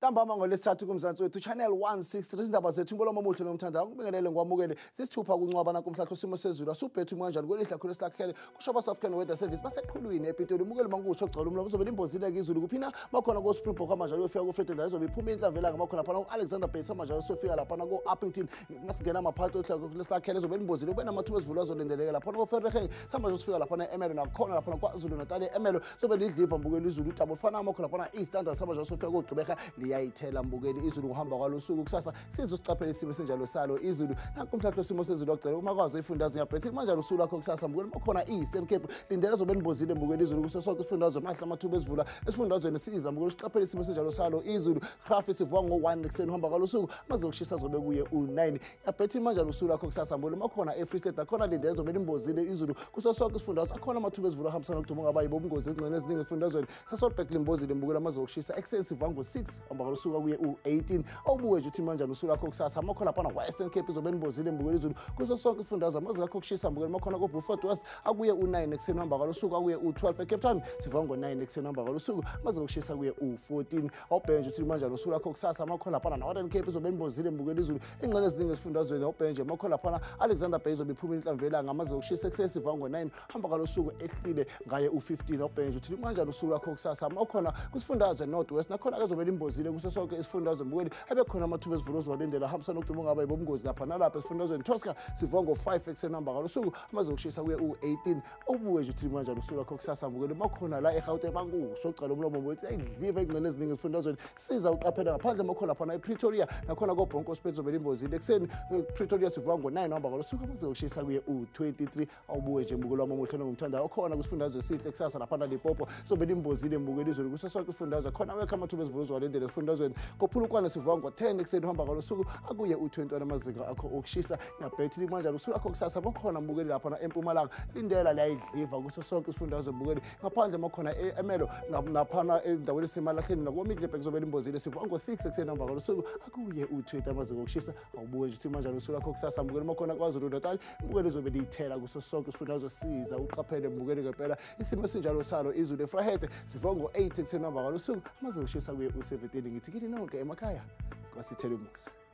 Ntambama ngolesithathu kumzansi wethu channel 163 izindaba zethu imbolo omuhle nomthanda ukubingelele ngwamukele sisithupha kuncwabana kumhlahlo simo sezulu asubhethu kanjani kwelihla khulu esilakhele kushoba South Weather Service baseqhulwini ePitoli umukele mangutsho ogcwala umlomo uzobe limbozile ke izulu kuphina bakhona ko Springbok amanje uyofika ku Frederick izobe iphuma inhlavela ngamakhona lapha ku Alexander Bay amanje usofika lapha ku Uppington masingena amaphathi ohlaka lesilakhele izobe limbozile ube namathuba esivulo azolendeleka lapha ku Vereeniging samanje usifika lapha eMelo nakhona lapha kwaZulu Natal eMelo sobe lidliva mbukeli izulu utabo ufana amakhona lapha eStandard samanje usofika ku Gqeberha liyayithela mbukeli izulu kuhamba kwalosuku kusasa sizokucaphela isimo senjalo salo izulu nakumhlahlo simo sezulu ogcela uma kwazi ifundazo yabhethi manje usuku lakho kusasa mbukeli makhona Eastern Cape lindela zobe nibozile mbukeli izulu kuso sonke isifundazwe mahla amathuba esivula esifundazweni siza mbukeli siqaphela isimo senjalo salo izulu Grafi sivuka ngo1 ekseni uhamba kwalosuku maze ukushisa zobe kuye u9 yabhethi manje usuku lakho kusasa mbukeli makhona eFree State akhona lindela zobe nimbozile izulu kuso sonke isifundazwe akhona amathuba esivula hambisana ukudumo ngabayi bobungozi ezincane eziningi esifundazweni sasolbek limbozile mbukeli maze ukushisa ekseni sivuka ngo6 uhamba kwalosuku kuye u18 obuwe nje uthi manje usuku lakho kusasa makhona lapha Western Cape izobe nibozile mbukeli izulu kuso sonke isifundazwe amaze lakho kushisa mbukeli makhona ko Beaufort West akuye u9 ekseni uhamba kwalosuku akuye u12 eCape Town sivuka ngo9 ekseni uhamba kwalosuku maze ukushisa kuye u14 obhenje uthi manje usuku lakho kusasa makhona lapha Northern Cape izobe nibozile mbukeli izulu ingxenye eziningi esifundazweni obhenje makhona lapha Alexander Bay izobe iphuma inhlamvela ngamaze ukushisa ekseni sivuka ngo9 uhamba kwalosuku ehlile ngaye u15 obhenje uthi manje usuku lakho kusasa makhona kusifundazwe North West nakhona azobe nimbozile kuso sonke isifundazwe mbukeli abekhona amathuba esivulo zolendela hambisana ukudumo ngabayi bobungozi lapha nalapha esifundazweni Tosca sivuka ngo5 ekseni uhamba kwalosuku amaze ukushisa kuye u18 obuwe nje uthi manje usuku lakho kusasa mbukeli makhona la eGauteng bankusho ogcala umlomo mbothi ayidliva ingcene eziningi esifundazweni siza uqaphela ngaphandle makhona lapha ePretoria nakhona ko Bronkhorstspruit zobe limbozile ekseni Pretoria sivuka ngo9 uhamba kwalosuku amaze ukushisa kuye u23 obuwe nje mbukeli wami omuhle ngomthanda okhona kusifundazwe sihle kusasa lapha naLimpopo zobe limbozile mbukeli izulu kuso sonke isifundazwe khona wekha amathuba esivulo zolendela esifundazweni kophulukwane sivuka ngo10 ekseni uhamba kwalosuku akuye u20 amazinga akho okushisa ngabhethi manje usuku lakho kusasa bakhona mbukeli lapha eMpumalanga lindela layidliva kuso sonke isifundazwe mbukeli ngaphandle makhona eMelo naphana endaweni esemalahleni nakoMiddelburg zobe limbozile sivuka ngo6 ekseni uhamba kwalosuku akuye u20 amazinga okushisa awubuke nje uthi manje usuku lakho kusasa mbukeli makhona kwaZulu Natal mbukeli zobe liyithela kuso sonke isifundazwe siza uqaphele mbukeli ngempela isimo sinjalo salo izulu eFryhead sivuka ngo8 ekseni uhamba kwalosuku amazinga okushisa kuye u17 ngithi kini nonke emakhaya kwasithela umusa.